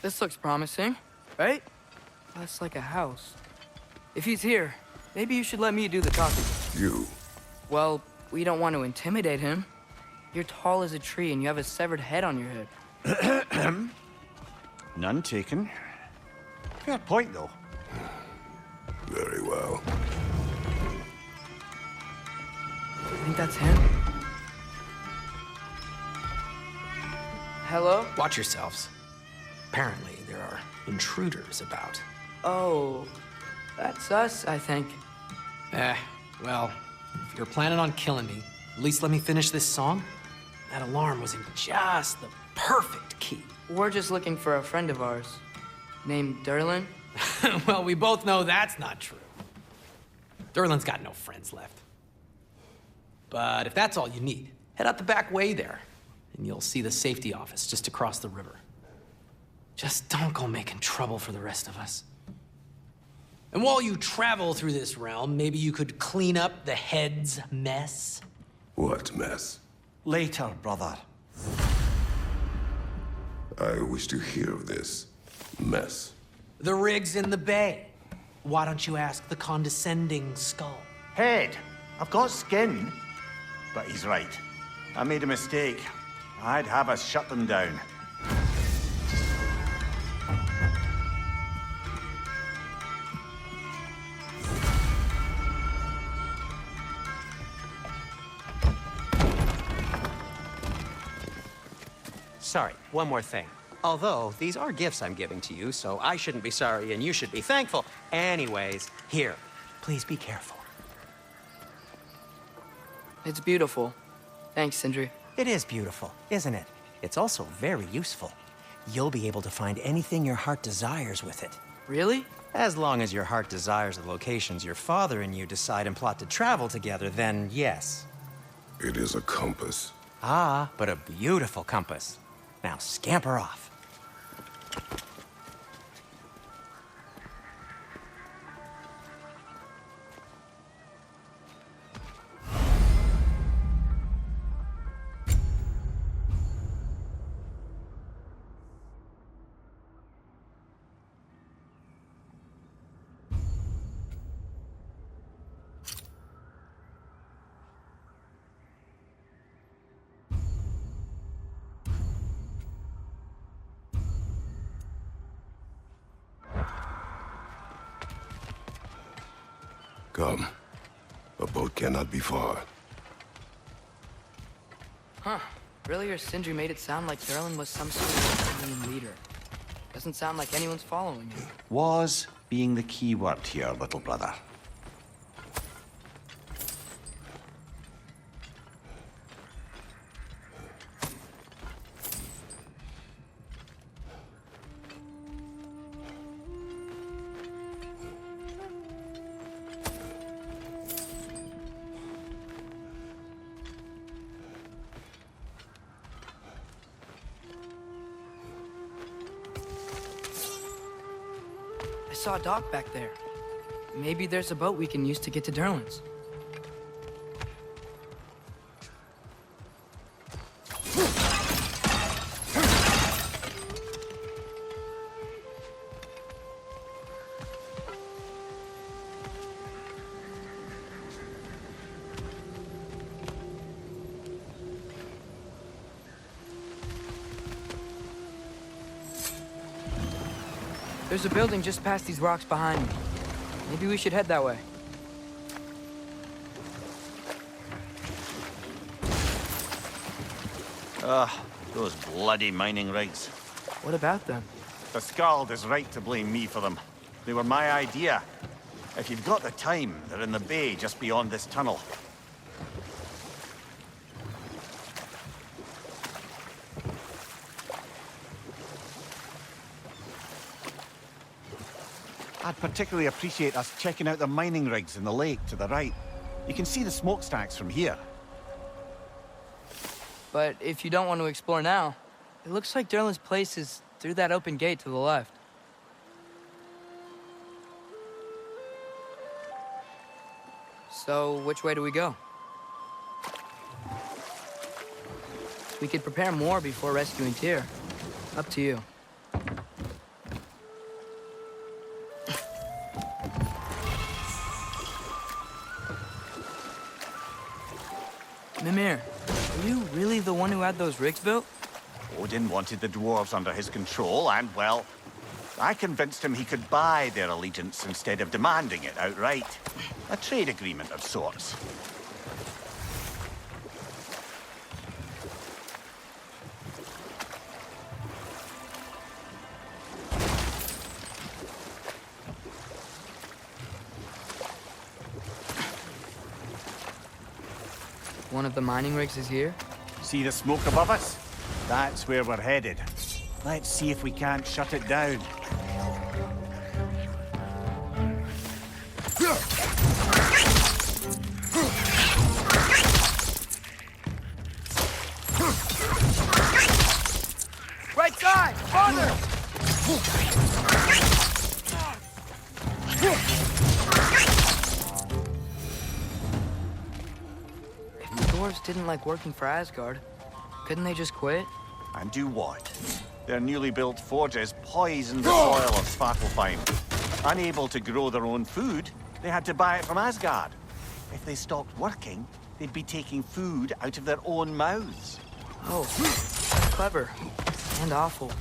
This looks promising, right? That's like a house. If he's here, maybe you should let me do the talking. You? Well, we don't want to intimidate him. You're tall as a tree and you have a severed head on your head. None taken. Fair point, though. Very well. I think that's him. Hello? Watch yourselves. Apparently, there are intruders about. Oh, that's us, I think. Well, if you're planning on killing me, at least let me finish this song. That alarm was in just the perfect key. We're just looking for a friend of ours, named Derlin. Well, we both know that's not true. Derlin's got no friends left. But if that's all you need, head out the back way there, and you'll see the safety office just across the river. Just don't go making trouble for the rest of us. And while you travel through this realm, maybe you could clean up the head's mess? What mess? Later, brother. I wish to hear of this mess. The rig's in the bay. Why don't you ask the condescending skull? Head, I've got skin. But he's right. I made a mistake. I'd have us shut them down. Sorry, one more thing. Although, these are gifts I'm giving to you, so I shouldn't be sorry and you should be thankful. Anyways, here, please be careful. It's beautiful. Thanks, Sindri. It is beautiful, isn't it? It's also very useful. You'll be able to find anything your heart desires with it. Really? As long as your heart desires the locations your father and you decide and plot to travel together, then yes. It is a compass. Ah, but a beautiful compass. Now scamper off. Come. A boat cannot be far. Huh. Earlier, Sindri made it sound like Derlin was some sort of alien leader. Doesn't sound like anyone's following him. Was being the key word here, little brother. I saw a dock back there. Maybe there's a boat we can use to get to Derlin's. There's a building just past these rocks behind me. Maybe we should head that way. Those bloody mining rigs. What about them? The Skald is right to blame me for them. They were my idea. If you've got the time, they're in the bay just beyond this tunnel. I'd particularly appreciate us checking out the mining rigs in the lake to the right. You can see the smokestacks from here. But if you don't want to explore now, it looks like Derlin's place is through that open gate to the left. So, which way do we go? We could prepare more before rescuing Tyr. Up to you. Mimir, are you really the one who had those rigs built? Odin wanted the dwarves under his control, and, well, I convinced him he could buy their allegiance instead of demanding it outright. A trade agreement of sorts. One of the mining rigs is here? See the smoke above us? That's where we're headed. Let's see if we can't shut it down. Right side! Farther! If the dwarves didn't like working for Asgard, couldn't they just quit? And do what? Their newly built forges poisoned the soil of Svartalfheim. Unable to grow their own food, they had to buy it from Asgard. If they stopped working, they'd be taking food out of their own mouths. Oh, that's clever. And awful.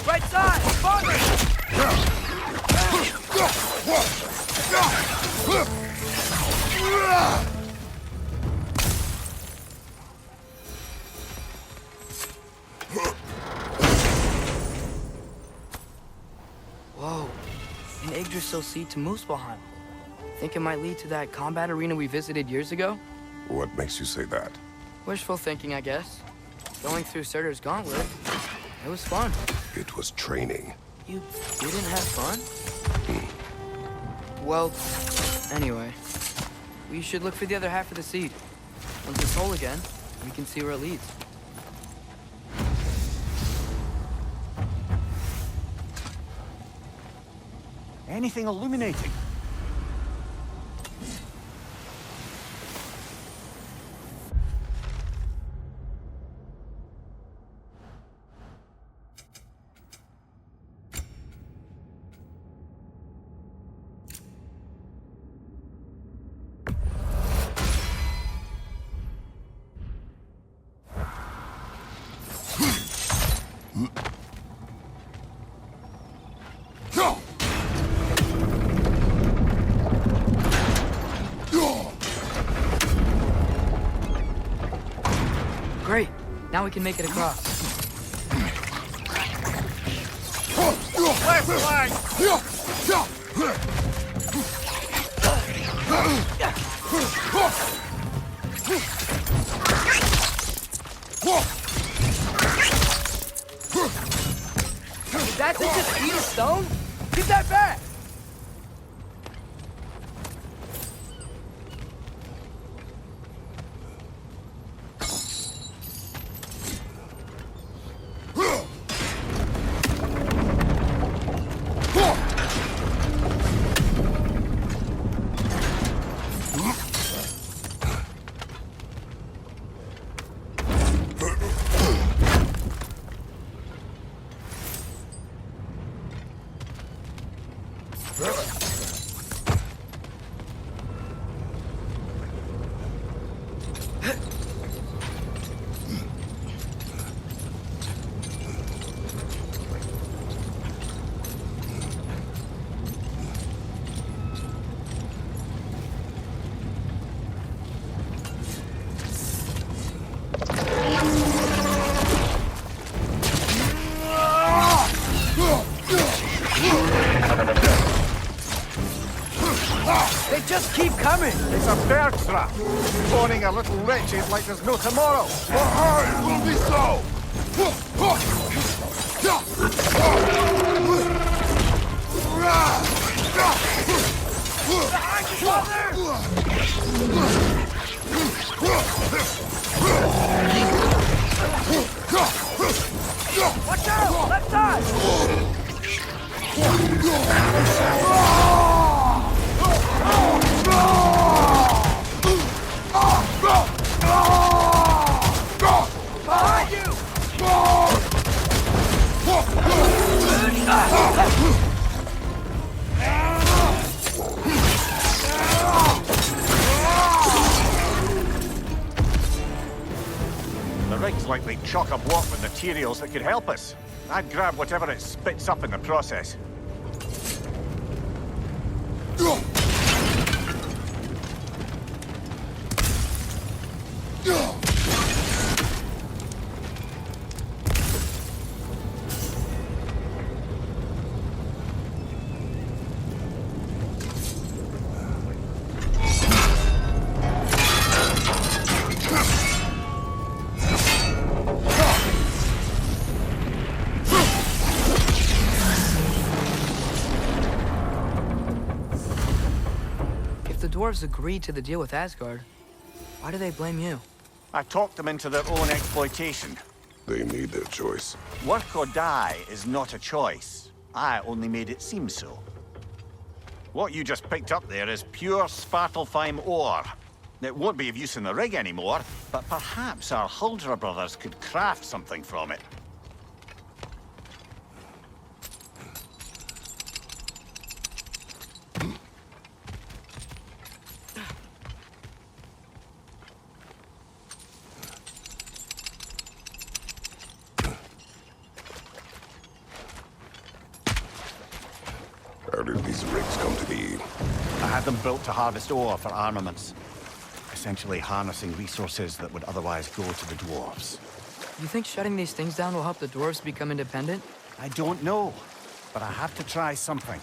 Right side! Farther! Whoa. An Yggdrasil seed to Muspelheim. Think it might lead to that combat arena we visited years ago? What makes you say that? Wishful thinking, I guess. Going through Surtur's gauntlet. It was fun. It was training. You didn't have fun? Well, anyway. We should look for the other half of the seed. Once it's whole again, we can see where it leads. Anything illuminating? Great. Now we can make it across. Left flank! That's just a sheet of stone? Get that back! They just keep coming! It's a bear trap! Spawning a little wretched like there's no tomorrow! It will be so! Behind you, father! The rig's likely chock-a-block with materials that could help us. I'd grab whatever it spits up in the process. The dwarves agreed to the deal with Asgard. Why do they blame you? I talked them into their own exploitation. They made their choice. Work or die is not a choice. I only made it seem so. What you just picked up there is pure Svartalfheim ore. It won't be of use in the rig anymore, but perhaps our Huldra brothers could craft something from it. How did these rigs come to be? I had them built to harvest ore for armaments. Essentially harnessing resources that would otherwise go to the dwarves. You think shutting these things down will help the dwarves become independent? I don't know, but I have to try something.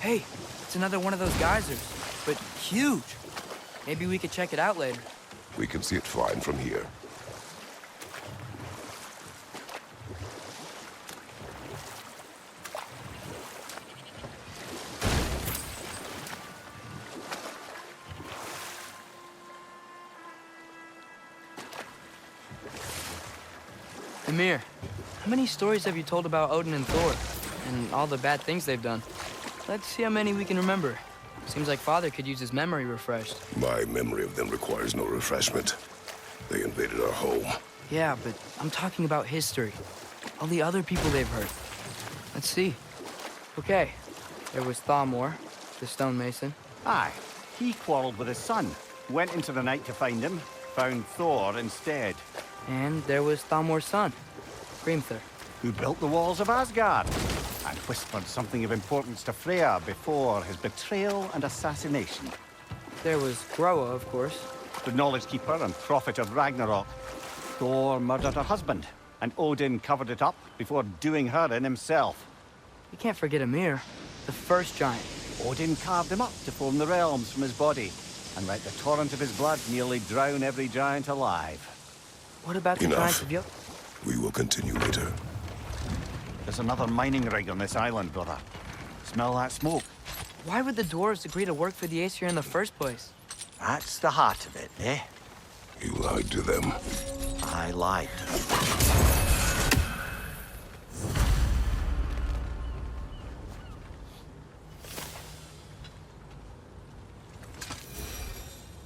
Hey, it's another one of those geysers, but huge. Maybe we could check it out later. We can see it fine from here. Ymir, how many stories have you told about Odin and Thor? And all the bad things they've done? Let's see how many we can remember. Seems like Father could use his memory refreshed. My memory of them requires no refreshment. They invaded our home. Yeah, but I'm talking about history. All the other people they've hurt. Let's see. Okay, there was Thamor, the stonemason. Aye, he quarreled with his son. Went into the night to find him. Found Thor instead. And there was Thamor's son, Grimthur. Who built the walls of Asgard. And whispered something of importance to Freya before his betrayal and assassination. There was Groa, of course. The knowledge keeper and prophet of Ragnarok. Thor murdered her husband, and Odin covered it up before doing her in himself. You can't forget Ymir, the first giant. Odin carved him up to form the realms from his body, and let the torrent of his blood nearly drown every giant alive. What about the giants of We will continue later. There's another mining rig on this island, brother. Smell that smoke? Why would the dwarves agree to work for the Aesir in the first place? That's the heart of it, eh? You lied to them. I lied to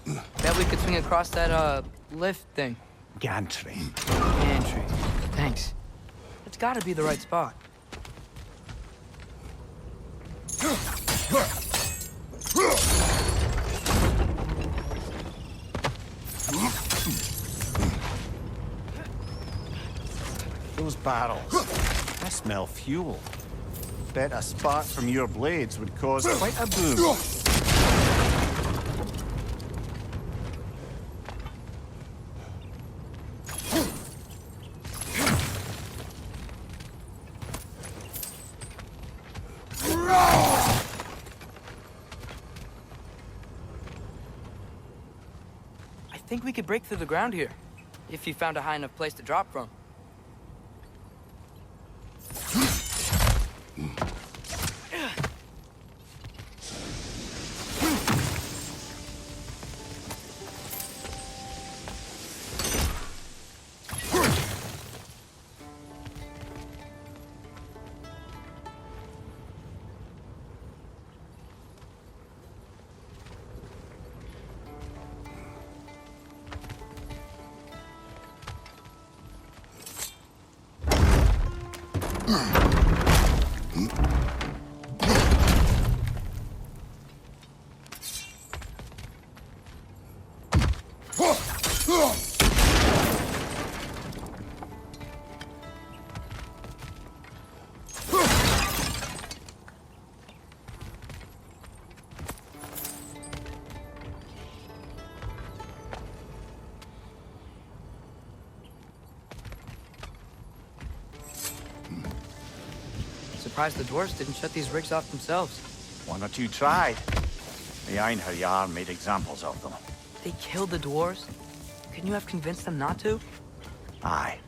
them. Bet we could swing across that, lift thing. Gantry. Gantry. Thanks. It's gotta be the right spot. Those barrels. I smell fuel. Bet a spark from your blades would cause quite a boom. I think we could break through the ground here, if you found a high enough place to drop from. Surprised the dwarves didn't shut these rigs off themselves. One or two tried. The Einherjar made examples of them. They killed the dwarves? Couldn't you have convinced them not to? Aye.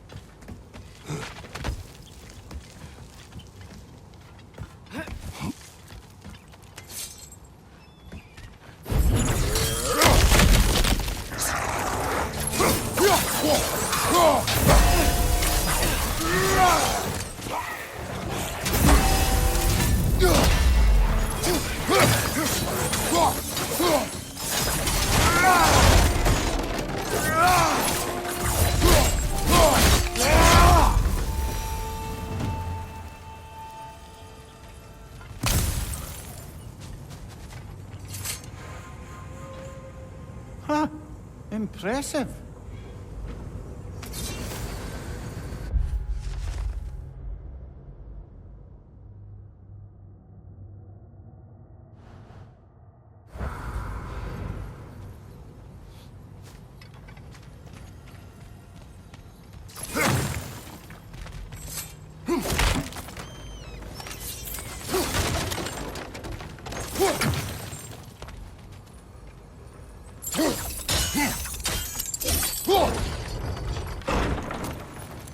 Huh. Impressive.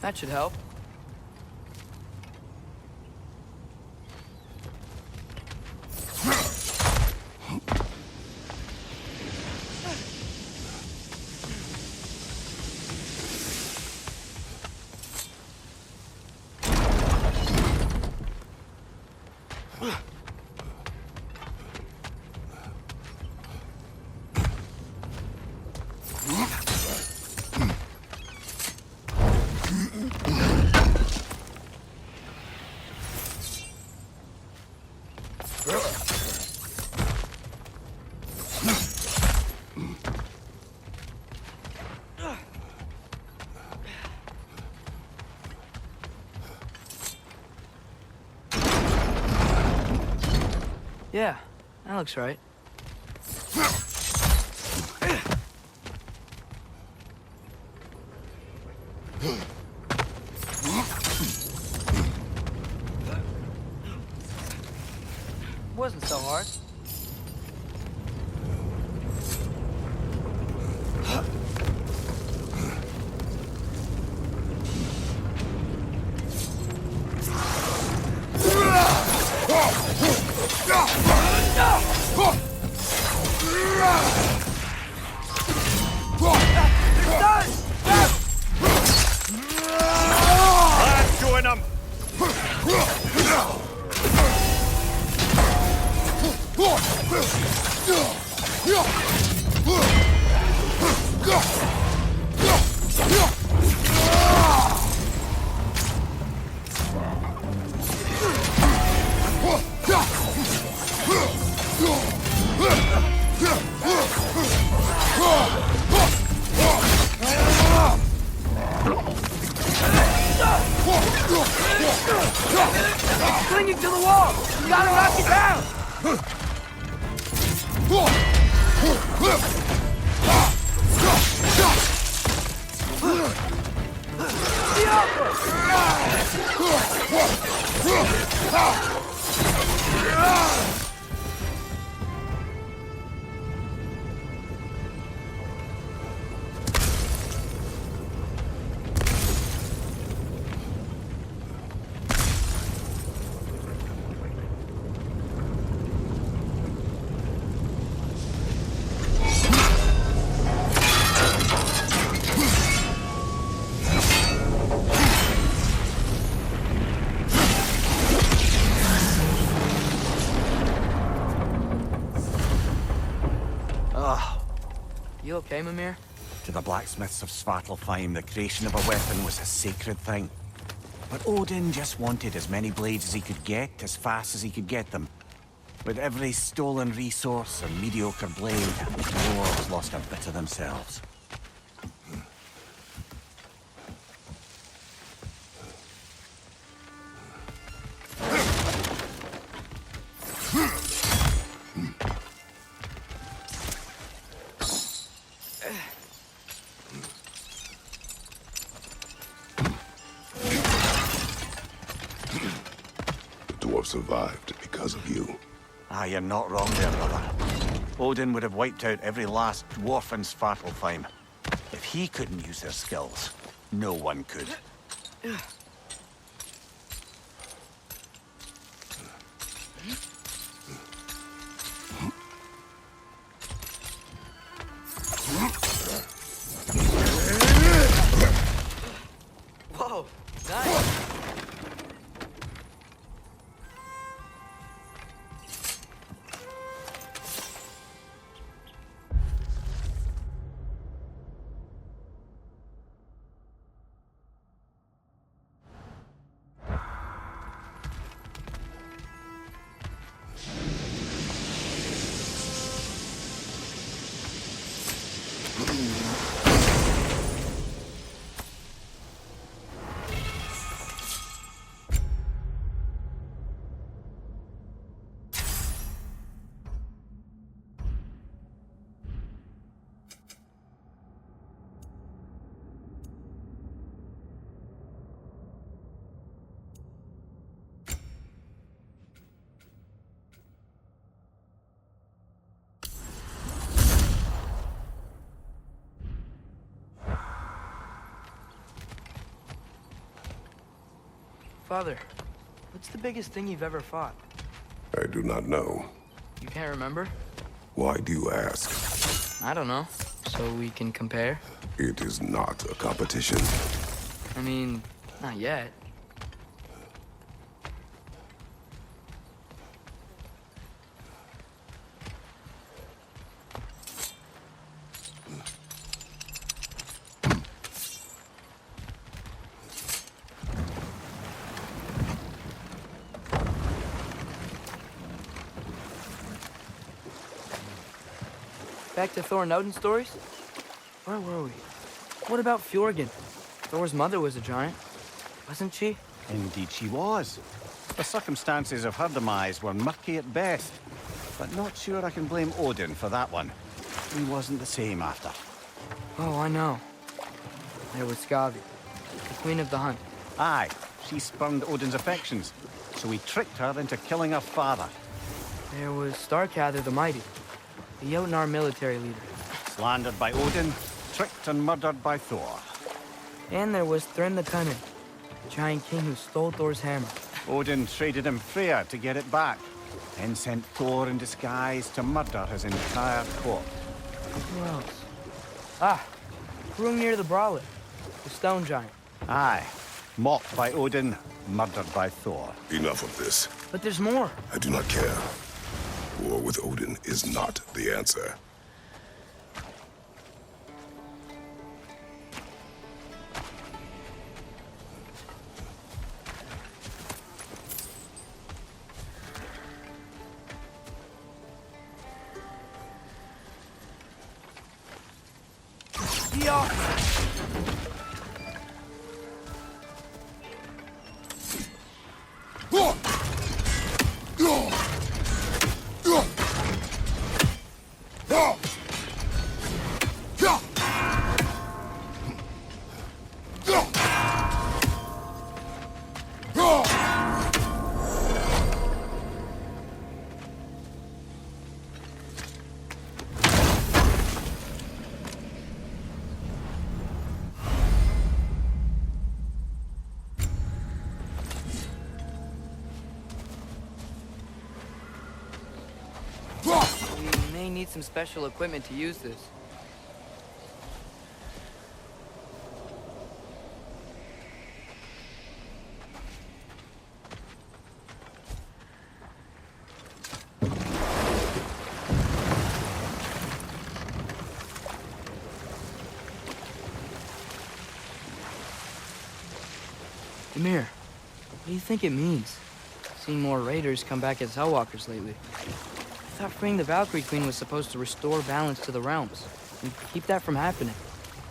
That should help. Yeah, that looks right. Wasn't so hard. Let's join them. Clinging to the wall! You gotta knock it down! You okay, Mimir? To the blacksmiths of Svartalfheim, the creation of a weapon was a sacred thing. But Odin just wanted as many blades as he could get, as fast as he could get them. With every stolen resource and mediocre blade, the dwarves lost a bit of themselves. The dwarf survived because of you. Ah, you're not wrong there, brother. Odin would have wiped out every last dwarf in Svartalfheim. If he couldn't use their skills, no one could. Whoa, nice. Father, what's the biggest thing you've ever fought? I do not know. You can't remember? Why do you ask? I don't know. So we can compare? It is not a competition. I mean, not yet. Back to Thor and Odin stories? Where were we? What about Fjorgen? Thor's mother was a giant, wasn't she? Indeed she was. The circumstances of her demise were murky at best, but not sure I can blame Odin for that one. He wasn't the same after. Oh, I know. There was Skavi, the queen of the hunt. Aye, she spurned Odin's affections, so he tricked her into killing her father. There was Starkather the Mighty, the Jotnar military leader. Slandered by Odin, tricked and murdered by Thor. And there was Thrym the Cunning, the giant king who stole Thor's hammer. Odin traded him Freya to get it back, then sent Thor in disguise to murder his entire court. Who else? Ah, Hrungnir the Brawler, the stone giant. Aye, mocked by Odin, murdered by Thor. Enough of this. But there's more. I do not care. War with Odin is not the answer. Yeah. We may need some special equipment to use this. Ymir, do you think it means? Seeing more raiders come back as Hellwalkers lately. I thought freeing the Valkyrie Queen was supposed to restore balance to the realms and keep that from happening.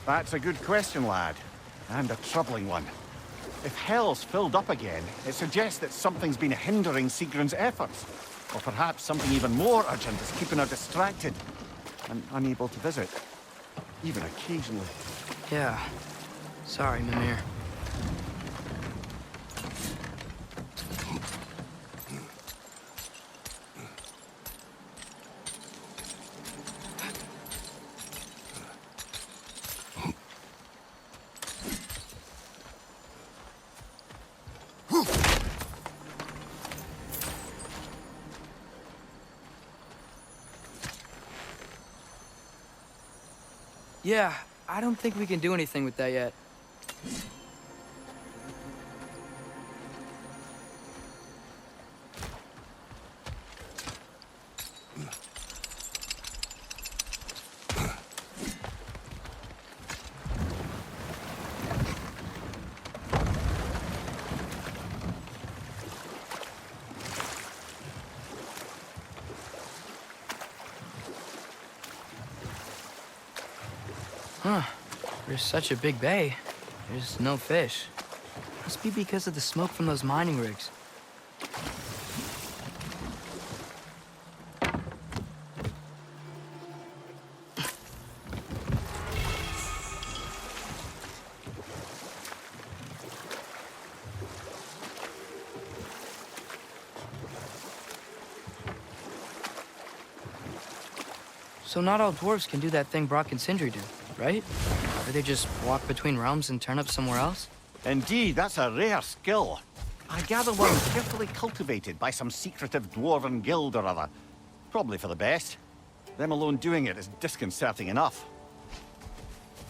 That's a good question, lad. And a troubling one. If Hell's filled up again, it suggests that something's been hindering Sigrun's efforts. Or perhaps something even more urgent is keeping her distracted and unable to visit. Even occasionally. Yeah. Sorry, Mimir. Yeah, I don't think we can do anything with that yet. Huh. There's such a big bay. There's no fish. Must be because of the smoke from those mining rigs. So not all dwarves can do that thing Brock and Sindri do, right? Or they just walk between realms and turn up somewhere else? Indeed, that's a rare skill. I gather one carefully cultivated by some secretive dwarven guild or other. Probably for the best. Them alone doing it is disconcerting enough.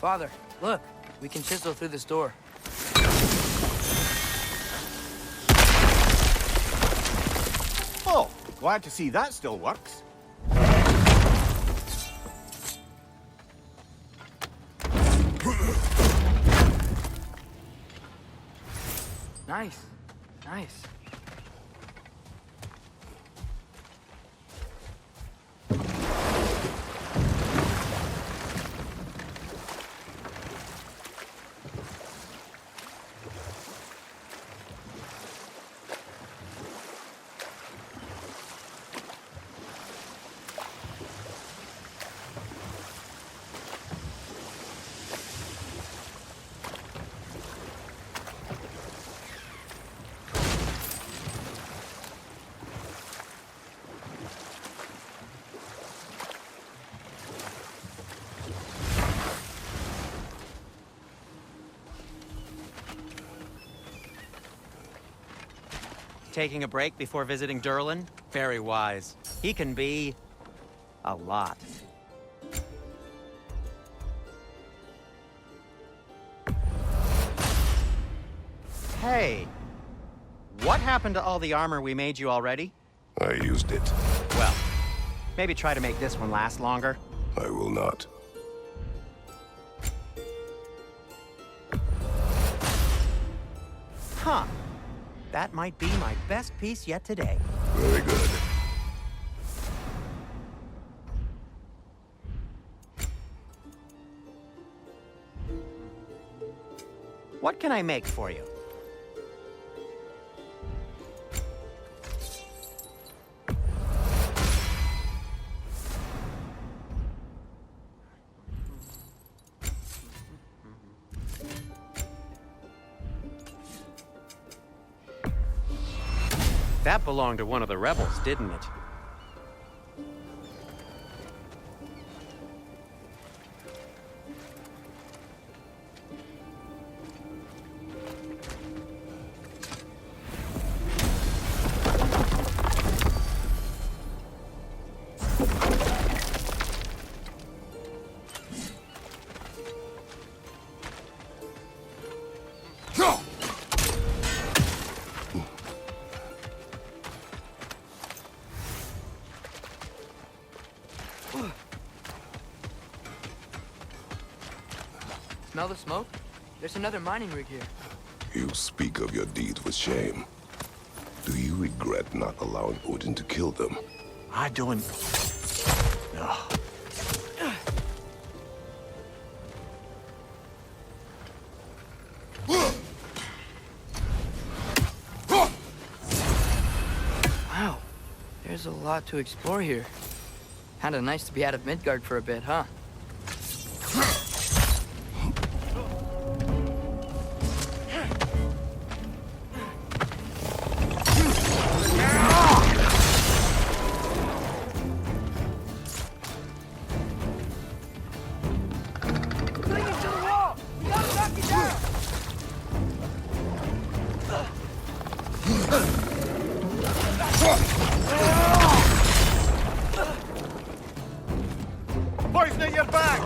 Father, look. We can chisel through this door. Oh, glad to see that still works. Nice. Nice. Taking a break before visiting Durlin? Very wise. He can be a lot. Hey, what happened to all the armor we made you already? I used it. Well, maybe try to make this one last longer. I will not. Huh. That might be my best piece yet today. Very good. What can I make for you? That belonged to one of the rebels, didn't it? Smell the smoke? There's another mining rig here. You speak of your deeds with shame. Do you regret not allowing Odin to kill them? I don't... No. Wow, there's a lot to explore here. Kinda nice to be out of Midgard for a bit, huh? Poison at your back!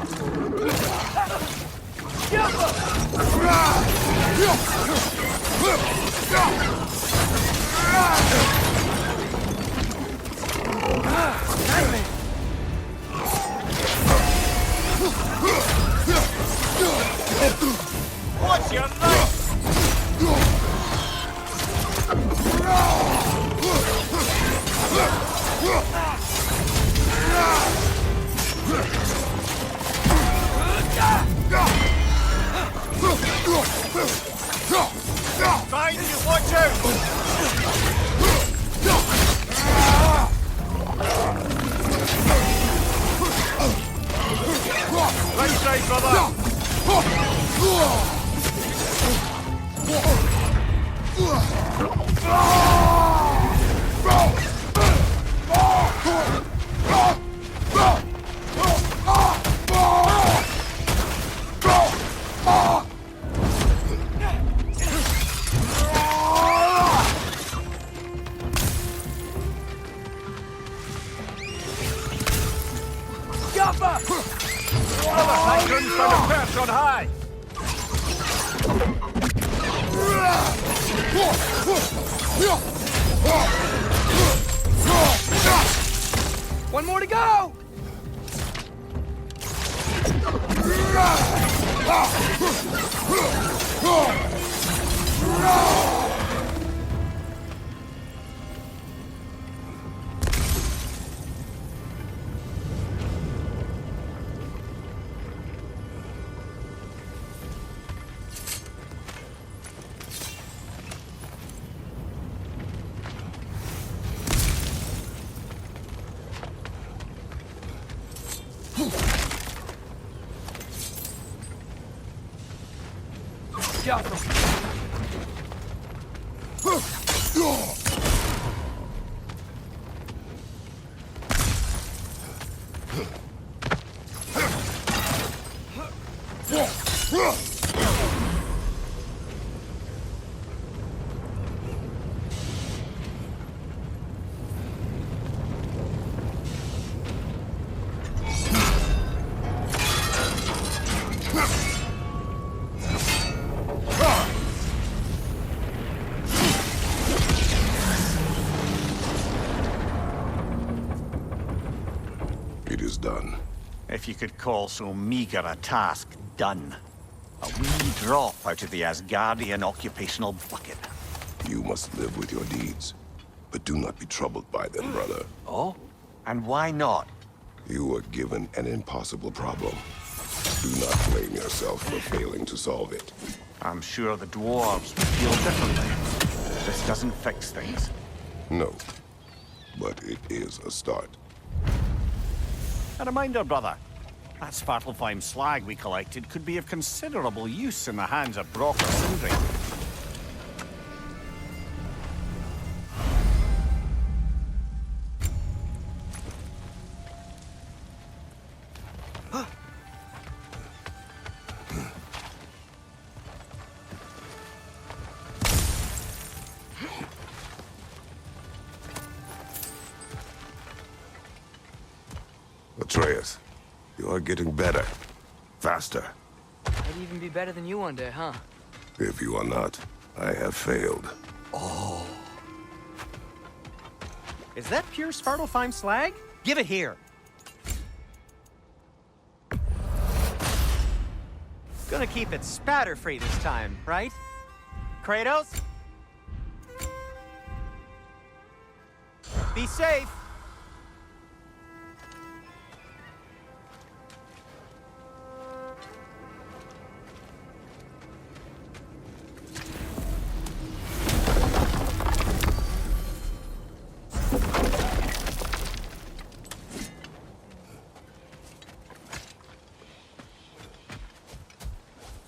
What's your knife? Behind you, watch out! Right side, brother! I couldn't find a perch on high! One more to go! It is done. If you could call so meager a task done. A wee drop out of the Asgardian occupational bucket. You must live with your deeds. But do not be troubled by them, brother. Oh? And why not? You were given an impossible problem. Do not blame yourself for failing to solve it. I'm sure the dwarves would feel differently. This doesn't fix things. No. But it is a start. A reminder, brother. That Svartalfheim slag we collected could be of considerable use in the hands of Brock or Sindri. Atreus, you are getting better. Faster. I'd even be better than you one day, huh? If you are not, I have failed. Is that pure Svartalfheim slag? Give it here. Gonna keep it spatter-free this time, right? Kratos? Be safe.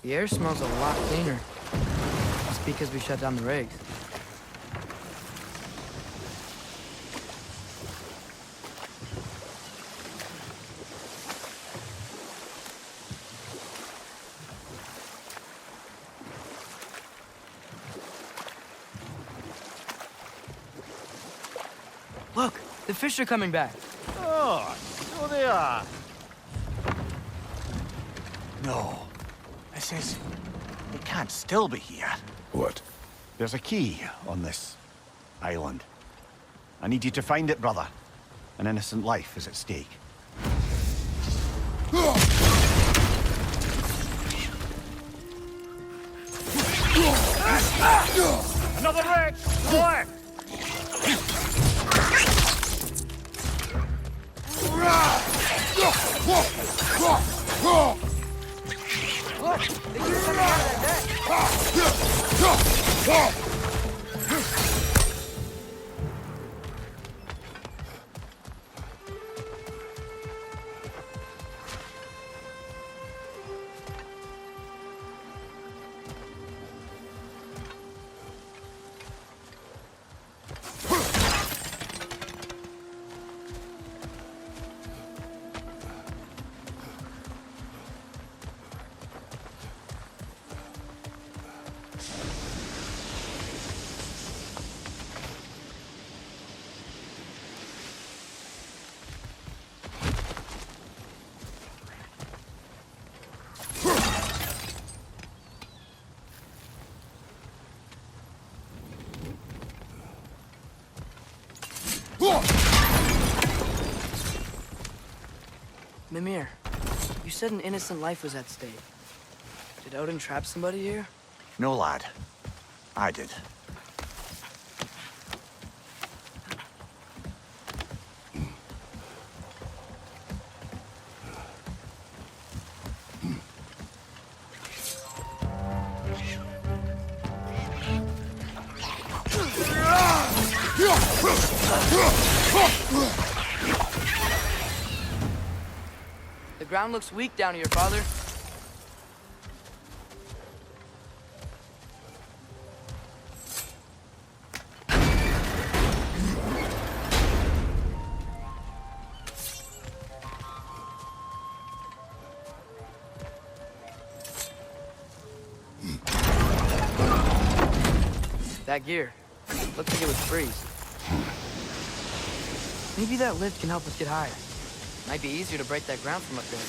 The air smells a lot cleaner. It's because we shut down the rigs. Look, the fish are coming back. Oh, so they are. No. This is... It can't still be here. What? There's a key on this island. I need you to find it, brother. An innocent life is at stake. Another wreck! Boy! Look, they keep coming out of that deck. Mimir, you said an innocent life was at stake. Did Odin trap somebody here? No, lad. I did. The ground looks weak down here, Father. That gear. Looks like it was freeze. Maybe that lift can help us get higher. Might be easier to break that ground from up there.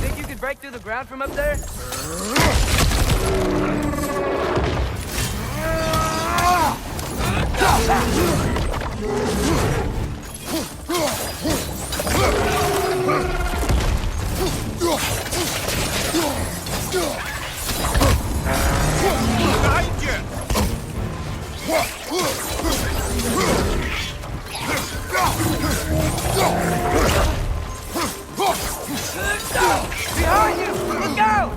Think you could break through the ground from up there? Behind you! Behind you! Look out!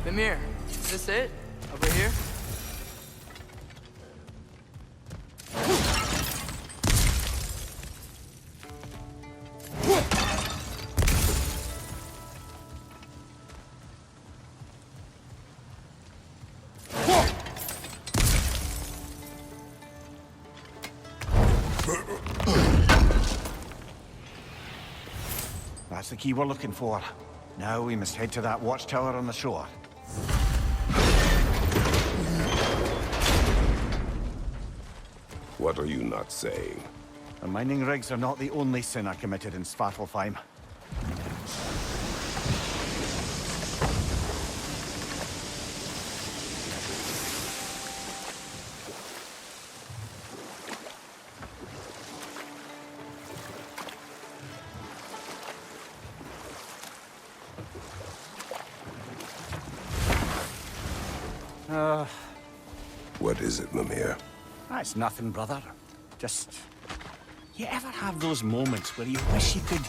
Mimir, is this it? Over here? That's the key we're looking for. Now we must head to that watchtower on the shore. What are you not saying? The mining rigs are not the only sin I committed in Svartalfheim. What is it, Mimir? That's nothing, brother. Just... You ever have those moments where you wish you could...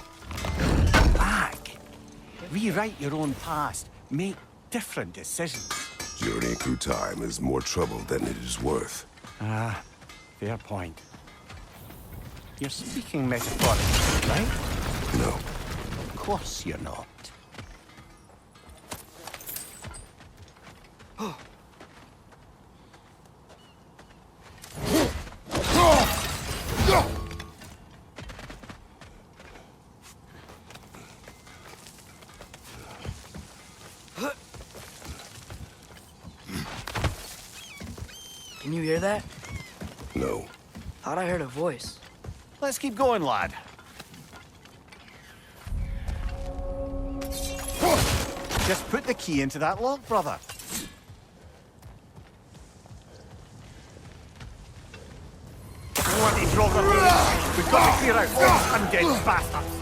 go back? Rewrite your own past. Make different decisions. Journeying through time is more trouble than it is worth. Fair point. You're speaking metaphorically, right? No. Of course you're not. Can you hear that? No. Thought I heard a voice. Let's keep going, lad. Just put the key into that lock, brother. Bloody Drogon! We've got to clear out all these undead bastards!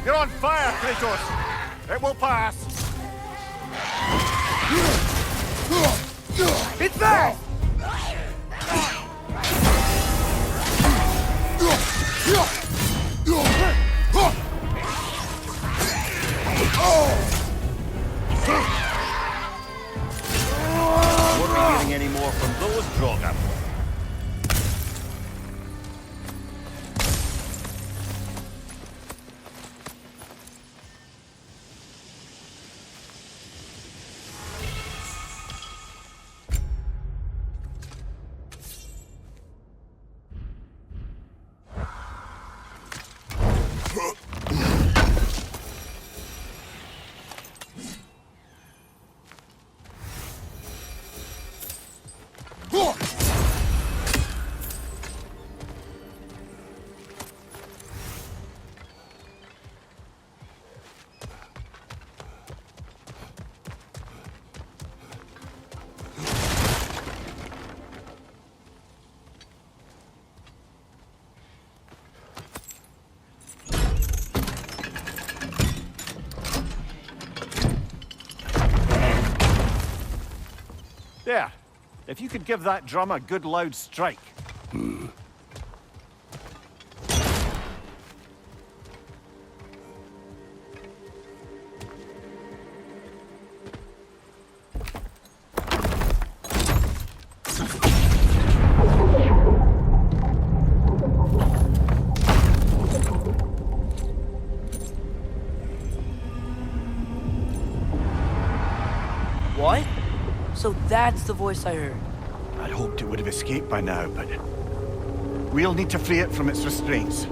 You're on fire, Kratos! It will pass! It's there! Won't be hearing any more from those Drogon. There. If you could give that drum a good loud strike. What? So that's the voice I heard. I'd hoped it would have escaped by now, but we'll need to free it from its restraints.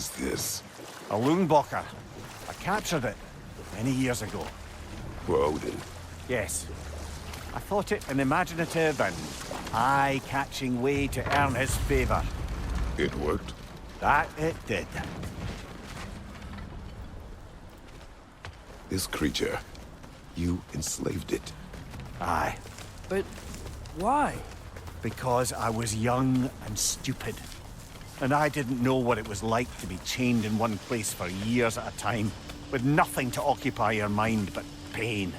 is this? A Loonbocker. I captured it many years ago. For Odin. Yes. I thought it an imaginative and eye-catching way to earn his favor. It worked? That it did. This creature, you enslaved it. Aye. But why? Because I was young and stupid. And I didn't know what it was like to be chained in one place for years at a time, with nothing to occupy your mind but pain.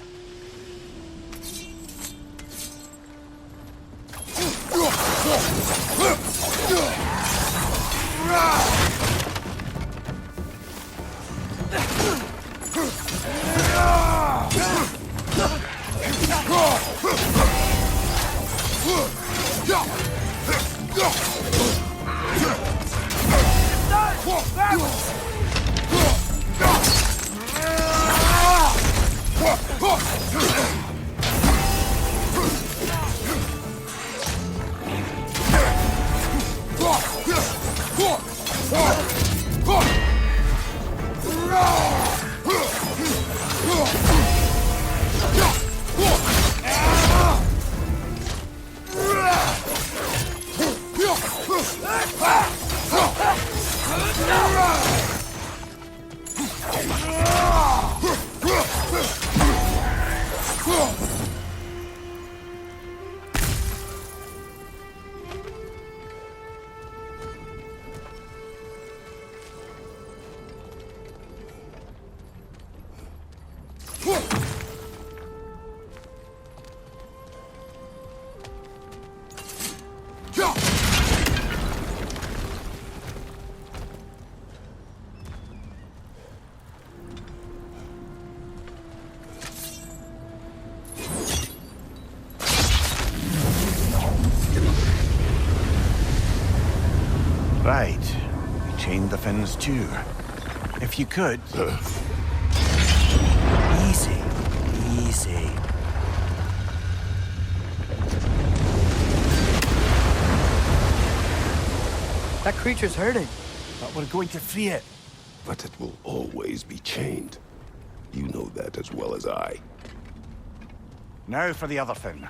Right. We chained the fins too. If you could... Easy. Easy. That creature's hurting. But we're going to free it. But it will always be chained. You know that as well as I. Now for the other fin.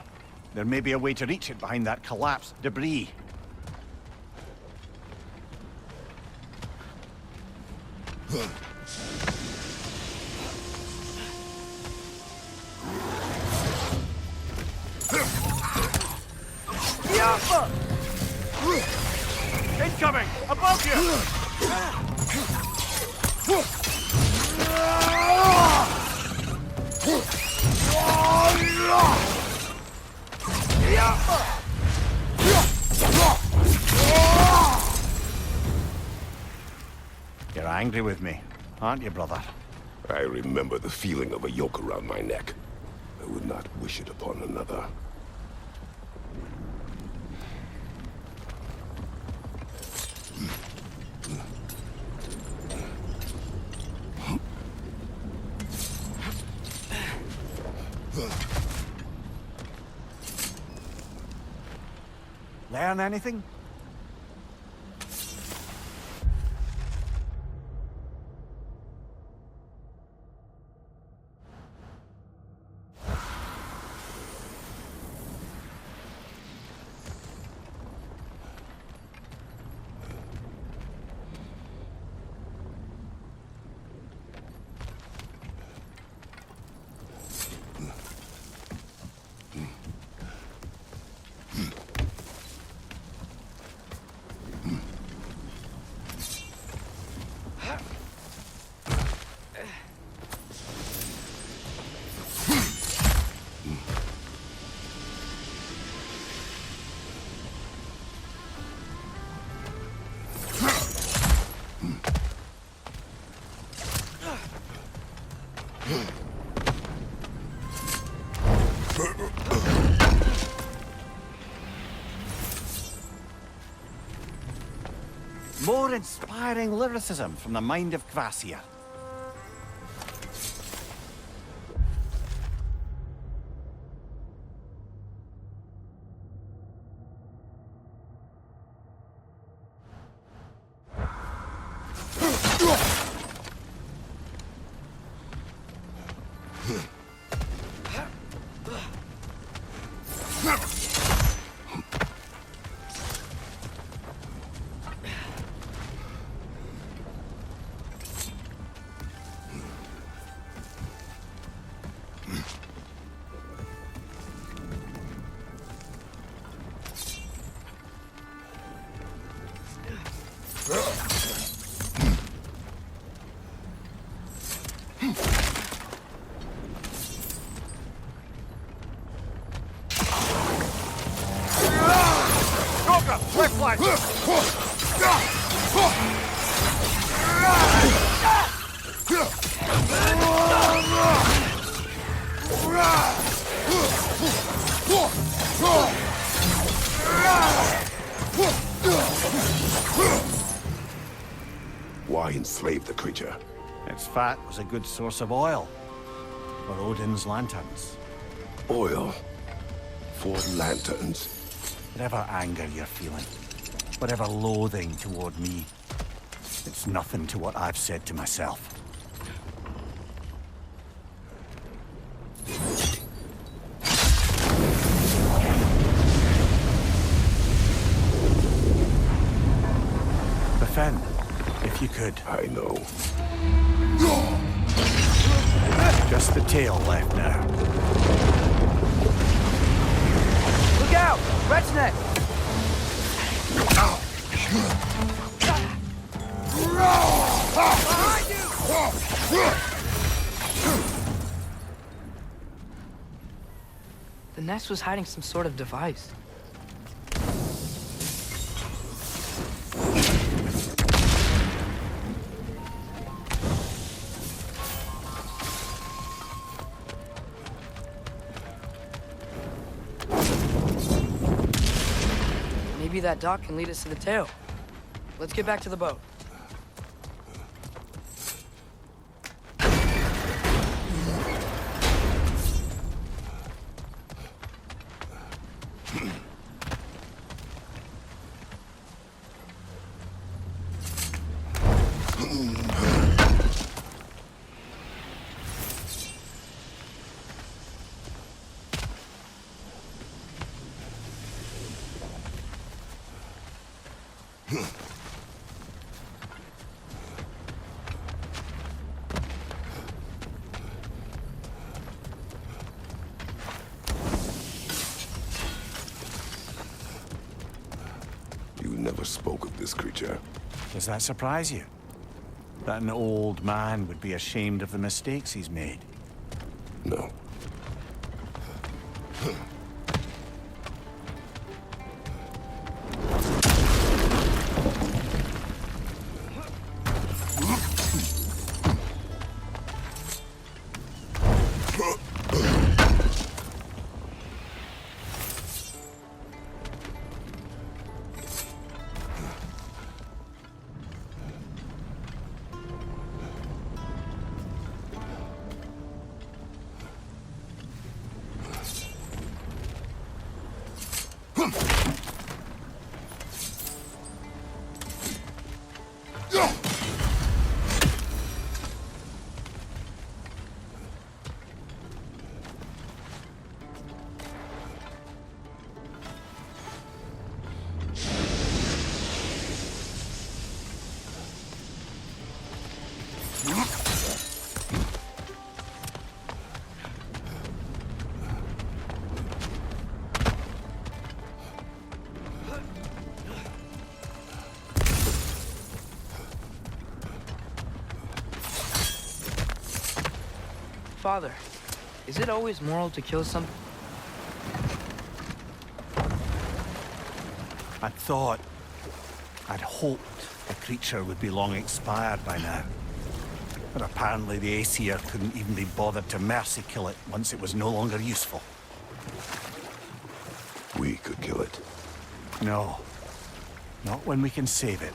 There may be a way to reach it behind that collapsed debris. Incoming! Above you! You're angry with me, aren't you, brother? I remember the feeling of a yoke around my neck. I would not wish it upon another. Learn anything? More inspiring lyricism from the mind of Kvasir. Why enslave the creature? Its fat was a good source of oil for Odin's lanterns. Oil for lanterns. Whatever anger you're feeling, whatever loathing toward me, it's nothing to what I've said to myself. Defend, if you could. I know. Just the tail left now. Look out! Rat's neck! The nest was hiding some sort of device. Maybe that dock can lead us to the tail. Let's get back to the boat. You never spoke of this creature. Does that surprise you? That an old man would be ashamed of the mistakes he's made? No. Father, is it always moral to kill some... I'd thought, I'd hoped the creature would be long expired by now. But apparently the Aesir couldn't even be bothered to mercy kill it once it was no longer useful. We could kill it. No. Not when we can save it.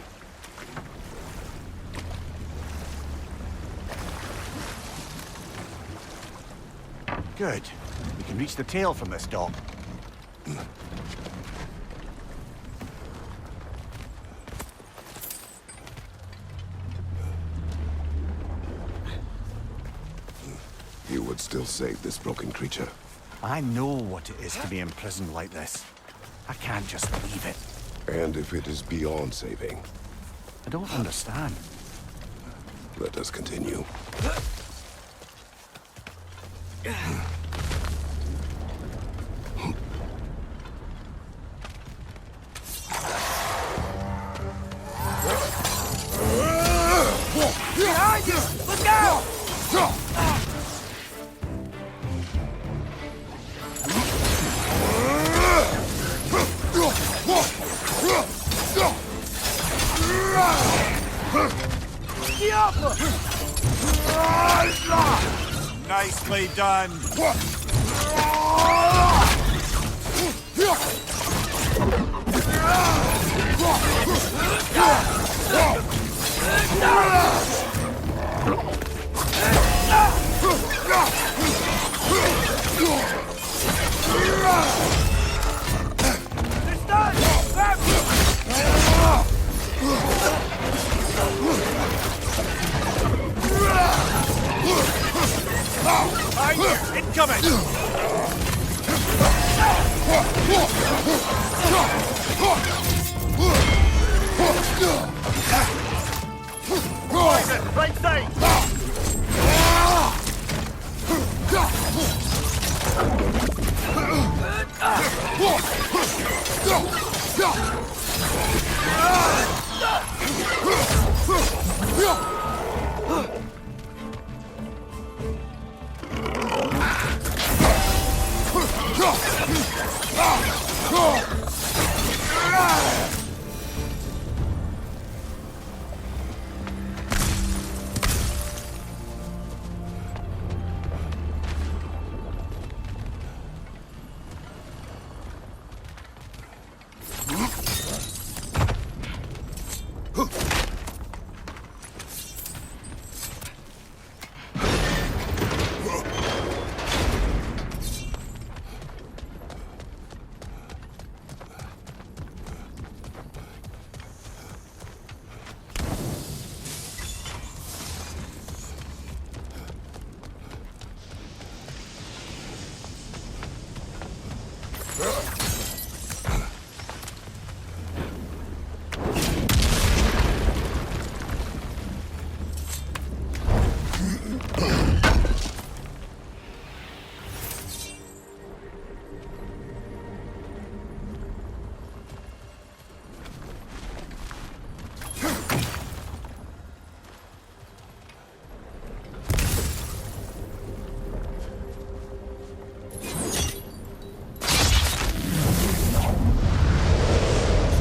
Good. We can reach the tail from this dock. you would still save this broken creature. I know what it is to be imprisoned like this. I can't just leave it. And if it is beyond saving, I don't understand. let us continue. Behind you! Look out! Nicely done. Incoming! Right side!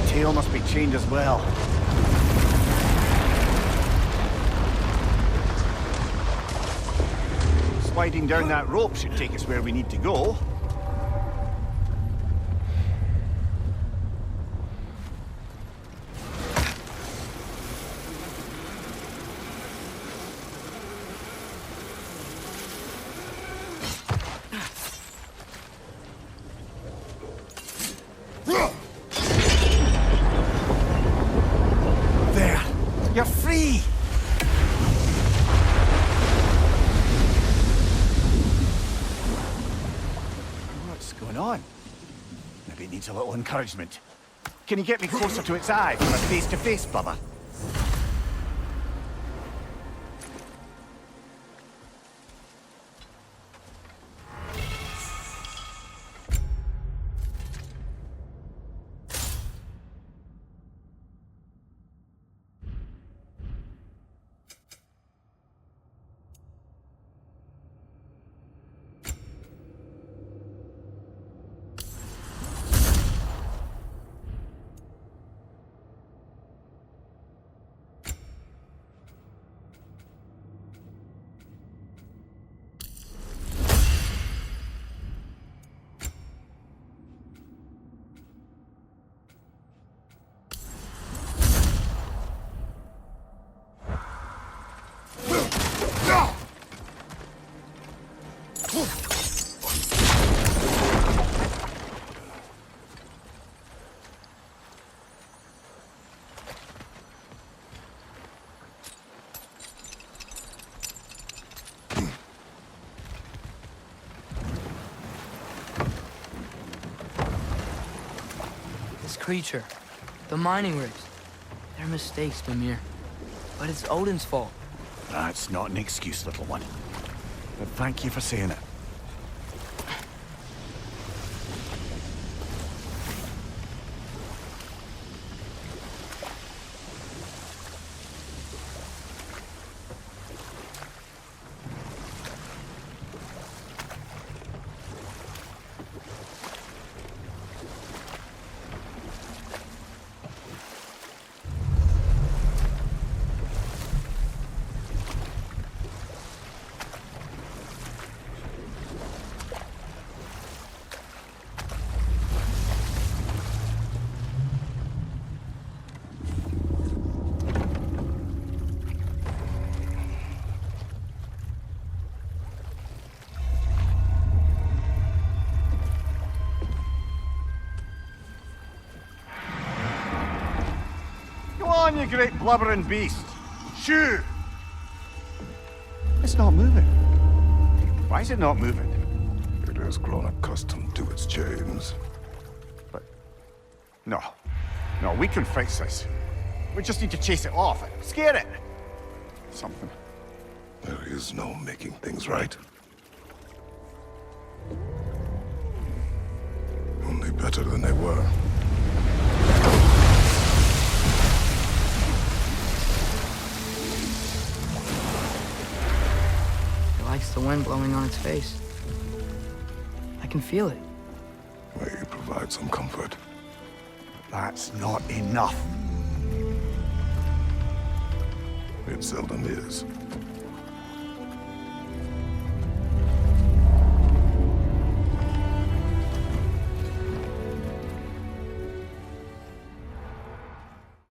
Tail must be chained as well. Sliding down that rope should take us where we need to go. There! You're free! What's going on? Maybe it needs a little encouragement. Can you get me closer to its eye from a face-to-face, brother? creature, the mining rigs. They're mistakes, Mimir. But it's Odin's fault. That's not an excuse, little one. But thank you for saying it. Go on, you great blubbering beast. Shoo! It's not moving. Why is it not moving? It has grown accustomed to its chains. But... No. No, we can fix this. We just need to chase it off. Scare it. Something. There is no making things right. Only better than they were. It likes the wind blowing on its face. I can feel it. May provide some comfort. That's not enough. It seldom is.